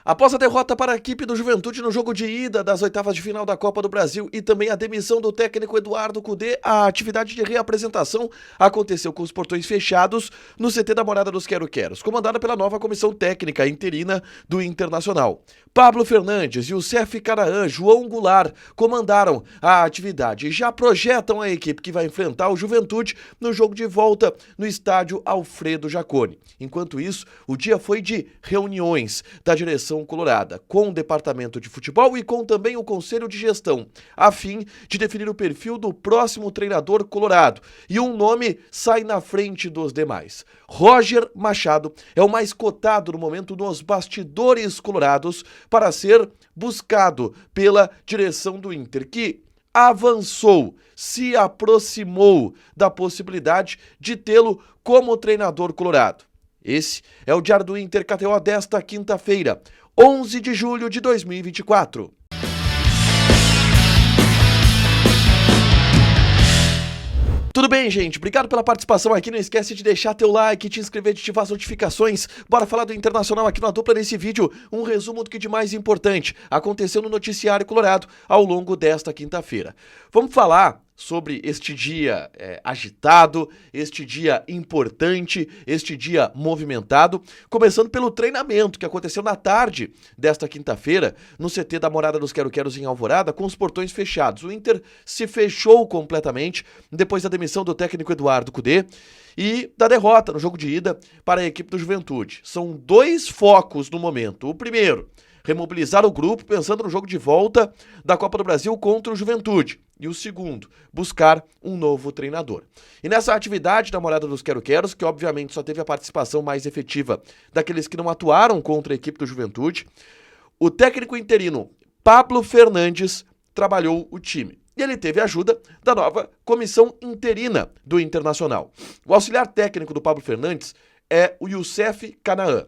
Após a derrota para a equipe do Juventude no jogo de ida das oitavas de final da Copa do Brasil e também a demissão do técnico Eduardo Cudê, a atividade de reapresentação aconteceu com os portões fechados no CT da Morada dos Quero-Queros, comandada pela nova comissão técnica interina do Internacional. Pablo Fernandes, Youssef Canaã, João Goulart comandaram a atividade e já projetam a equipe que vai enfrentar o Juventude no jogo de volta no estádio Alfredo Jaconi. Enquanto isso, o dia foi de reuniões da direção colorada, com o departamento de futebol e com também o conselho de gestão, a fim de definir o perfil do próximo treinador colorado. E um nome sai na frente dos demais. Roger Machado é o mais cotado no momento nos bastidores colorados para ser buscado pela direção do Inter, que avançou, se aproximou da possibilidade de tê-lo como treinador colorado. Esse é o Diário do Inter KTO desta quinta-feira, 11 de julho de 2024. Tudo bem, gente? Obrigado pela participação aqui. Não esquece de deixar teu like, te inscrever, de ativar as notificações. Bora falar do Internacional aqui na dupla nesse vídeo. Um resumo do que de mais importante aconteceu no noticiário colorado ao longo desta quinta-feira. Vamos falar sobre este dia agitado, este dia importante, este dia movimentado, começando pelo treinamento que aconteceu na tarde desta quinta-feira no CT da Morada dos Quero-Queros em Alvorada, com os portões fechados. O Inter se fechou completamente depois da demissão do técnico Eduardo Cudê e da derrota no jogo de ida para a equipe do Juventude. São dois focos no momento. O primeiro, remobilizar o grupo pensando no jogo de volta da Copa do Brasil contra o Juventude. E o segundo, buscar um novo treinador. E nessa atividade da Morada dos Quero-Queros, que obviamente só teve a participação mais efetiva daqueles que não atuaram contra a equipe do Juventude, o técnico interino Pablo Fernandes trabalhou o time. E ele teve a ajuda da nova comissão interina do Internacional. O auxiliar técnico do Pablo Fernandes é o Youssef Canaã.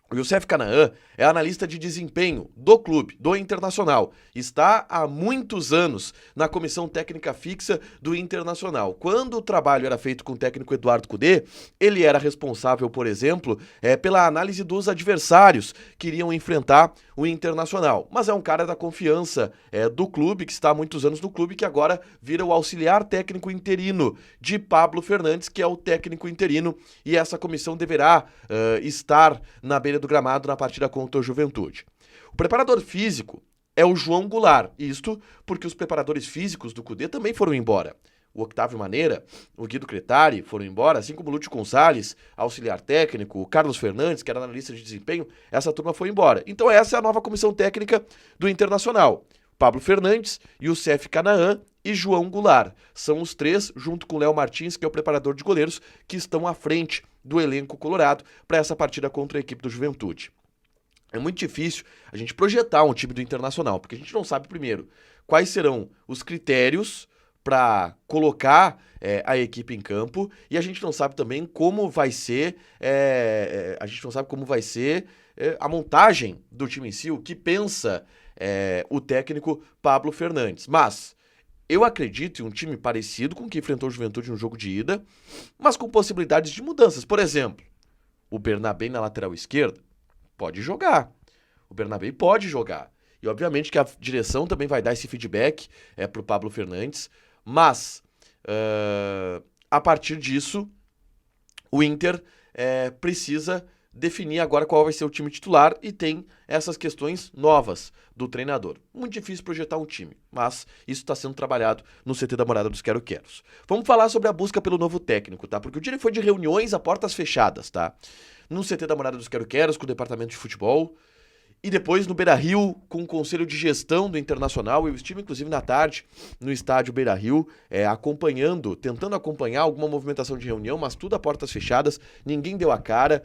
O Youssef Canaã é analista de desempenho do clube, do Internacional. Está há muitos anos na comissão técnica fixa do Internacional. Quando o trabalho era feito com o técnico Eduardo Cudê, ele era responsável, por exemplo, pela análise dos adversários que iriam enfrentar o Internacional. Mas é um cara da confiança do clube, que está há muitos anos no clube, que agora vira o auxiliar técnico interino de Pablo Fernandes, que é o técnico interino, e essa comissão deverá estar na beira do gramado na partida contra o Juventude. O preparador físico é o João Goulart, isto porque os preparadores físicos do Cudê também foram embora. O Octávio Maneira, o Guido Cretari foram embora, assim como o Lúcio Gonçalves, auxiliar técnico, o Carlos Fernandes, que era analista de desempenho, essa turma foi embora. Então essa é a nova comissão técnica do Internacional. Pablo Fernandes, Youssef Canaã e João Goulart. São os três, junto com o Léo Martins, que é o preparador de goleiros, que estão à frente do elenco colorado para essa partida contra a equipe do Juventude. É muito difícil a gente projetar um time do Internacional, porque a gente não sabe, primeiro, quais serão os critérios para colocar a equipe em campo, e a gente não sabe também como vai ser, a montagem do time em si, o que pensa o técnico Pablo Fernandes. Mas eu acredito em um time parecido com o que enfrentou o Juventude no jogo de ida, mas com possibilidades de mudanças. Por exemplo, o Bernabé na lateral esquerda pode jogar. O Bernabé pode jogar. E obviamente que a direção também vai dar esse feedback para o Pablo Fernandes, mas a partir disso, o Inter precisa definir agora qual vai ser o time titular e tem essas questões novas do treinador. Muito difícil projetar um time, mas isso está sendo trabalhado no CT da Morada dos Quero-Queros. Vamos falar sobre a busca pelo novo técnico, tá? Porque o dia foi de reuniões a portas fechadas, tá? No CT da Morada dos Quero-Queros, com o departamento de futebol, e depois no Beira-Rio, com o conselho de gestão do Internacional. Eu estive, inclusive, na tarde, no estádio Beira-Rio, tentando acompanhar alguma movimentação de reunião, mas tudo a portas fechadas, ninguém deu a cara,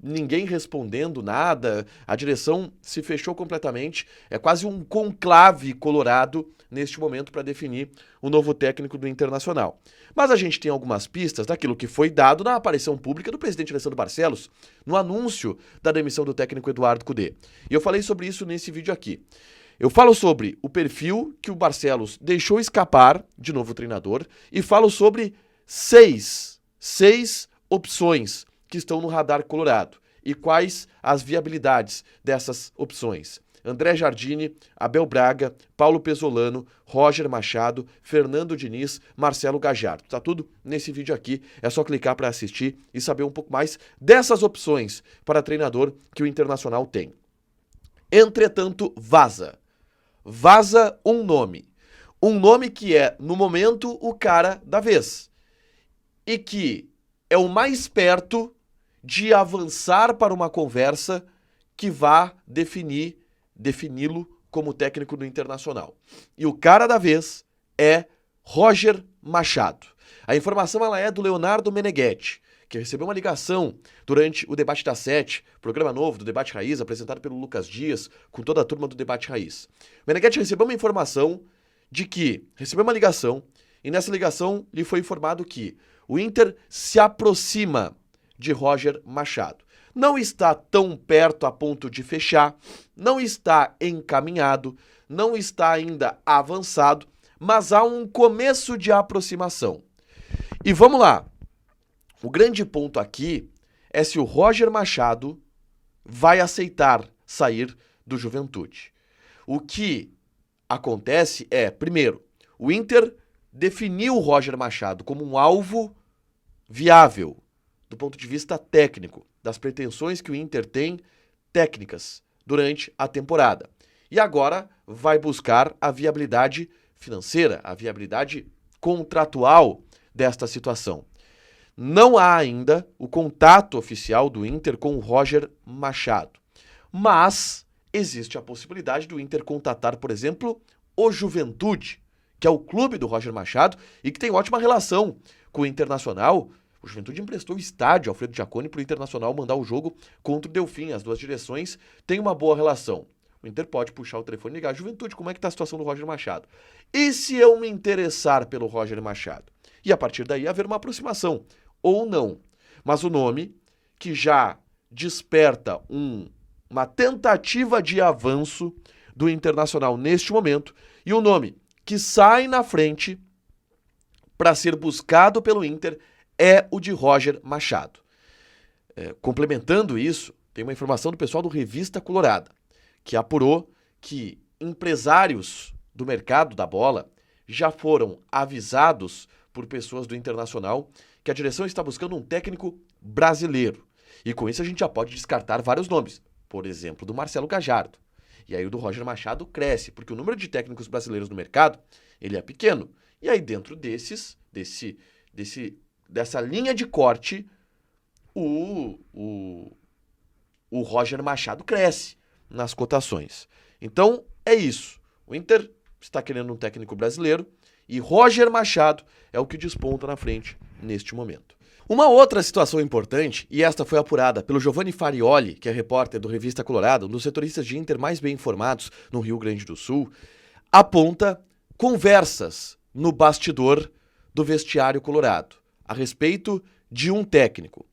ninguém respondendo nada, a direção se fechou completamente, é quase um conclave colorado neste momento para definir o novo técnico do Internacional. Mas a gente tem algumas pistas daquilo que foi dado na aparição pública do presidente Alessandro Barcelos, no anúncio da demissão do técnico Eduardo Cudê. E eu falei sobre isso nesse vídeo aqui. Eu falo sobre o perfil que o Barcelos deixou escapar de novo treinador e falo sobre seis opções que estão no radar colorado. E quais as viabilidades dessas opções? André Jardine, Abel Braga, Paulo Pesolano, Roger Machado, Fernando Diniz, Marcelo Gajardo. Tá tudo nesse vídeo aqui, é só clicar para assistir e saber um pouco mais dessas opções para treinador que o Internacional tem. Entretanto, vaza um nome que é, no momento, o cara da vez e que é o mais perto de avançar para uma conversa que vá defini-lo como técnico do Internacional. E o cara da vez é Roger Machado. A informação ela é do Leonardo Meneghetti, que recebeu uma ligação durante o Debate das 7, programa novo do Debate Raiz, apresentado pelo Lucas Dias, com toda a turma do Debate Raiz. Meneghetti recebeu uma informação de que recebeu uma ligação, e nessa ligação lhe foi informado que o Inter se aproxima de Roger Machado. Não está tão perto a ponto de fechar, não está encaminhado, não está ainda avançado, mas há um começo de aproximação. E vamos lá. O grande ponto aqui é se o Roger Machado vai aceitar sair do Juventude. O que acontece é, primeiro, o Inter definiu o Roger Machado como um alvo viável do ponto de vista técnico, das pretensões que o Inter tem técnicas durante a temporada. E agora vai buscar a viabilidade financeira, a viabilidade contratual desta situação. Não há ainda o contato oficial do Inter com o Roger Machado, mas existe a possibilidade do Inter contatar, por exemplo, o Juventude, que é o clube do Roger Machado e que tem ótima relação com o Internacional. O Juventude emprestou o estádio Alfredo Jaconi para o Internacional mandar o jogo contra o Delfim. As duas direções têm uma boa relação. O Inter pode puxar o telefone e ligar: Juventude, como é que está a situação do Roger Machado? E se eu me interessar pelo Roger Machado? E a partir daí haver uma aproximação, ou não. Mas o nome que já desperta uma tentativa de avanço do Internacional neste momento, e o nome que sai na frente para ser buscado pelo Inter é o de Roger Machado. Complementando isso, tem uma informação do pessoal do Revista Colorada, que apurou que empresários do mercado da bola já foram avisados por pessoas do Internacional que a direção está buscando um técnico brasileiro. E com isso a gente já pode descartar vários nomes, por exemplo, do Marcelo Gajardo. E aí o do Roger Machado cresce, porque o número de técnicos brasileiros no mercado, ele é pequeno. E aí dentro dessa linha de corte, o Roger Machado cresce nas cotações. Então, é isso. O Inter está querendo um técnico brasileiro e Roger Machado é o que desponta na frente neste momento. Uma outra situação importante, e esta foi apurada pelo Giovanni Farioli, que é repórter do Revista Colorado, um dos setoristas de Inter mais bem informados no Rio Grande do Sul, aponta conversas no bastidor do vestiário colorado a respeito de um técnico.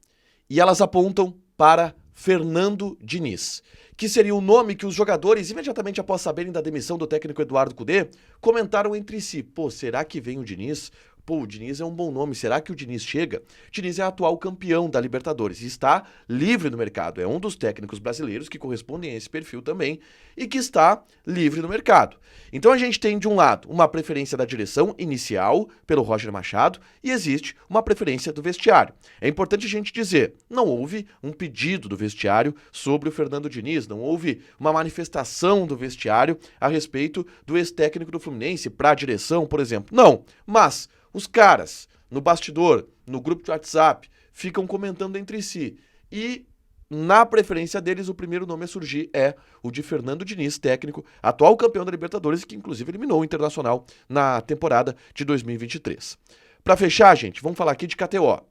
E elas apontam para Fernando Diniz, que seria o nome que os jogadores, imediatamente após saberem da demissão do técnico Eduardo Cudê, comentaram entre si: pô, será que vem o Diniz? Pô, o Diniz é um bom nome, será que o Diniz chega? Diniz é atual campeão da Libertadores e está livre no mercado. É um dos técnicos brasileiros que correspondem a esse perfil também e que está livre no mercado. Então a gente tem, de um lado, uma preferência da direção inicial pelo Roger Machado e existe uma preferência do vestiário. É importante a gente dizer, não houve um pedido do vestiário sobre o Fernando Diniz, não houve uma manifestação do vestiário a respeito do ex-técnico do Fluminense para a direção, por exemplo. Não, mas os caras, no bastidor, no grupo de WhatsApp, ficam comentando entre si. E, na preferência deles, o primeiro nome a surgir é o de Fernando Diniz, técnico, atual campeão da Libertadores, que inclusive eliminou o Internacional na temporada de 2023. Para fechar, gente, vamos falar aqui de KTO.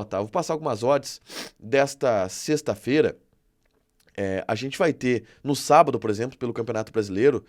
Tá? Vou passar algumas odds desta sexta-feira. A gente vai ter, no sábado, por exemplo, pelo Campeonato Brasileiro,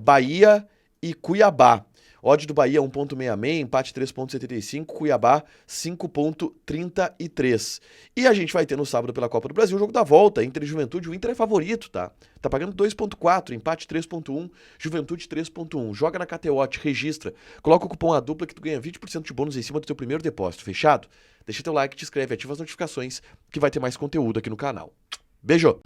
Bahia e Cuiabá. Odd do Bahia 1.66, empate 3.75, Cuiabá 5.33. E a gente vai ter no sábado pela Copa do Brasil o jogo da volta, Inter e Juventude. O Inter é favorito, tá? Tá pagando 2.4, empate 3.1, Juventude 3.1. Joga na KTO, te registra, coloca o cupom A Dupla que tu ganha 20% de bônus em cima do teu primeiro depósito, fechado? Deixa teu like, te inscreve, ativa as notificações que vai ter mais conteúdo aqui no canal. Beijo!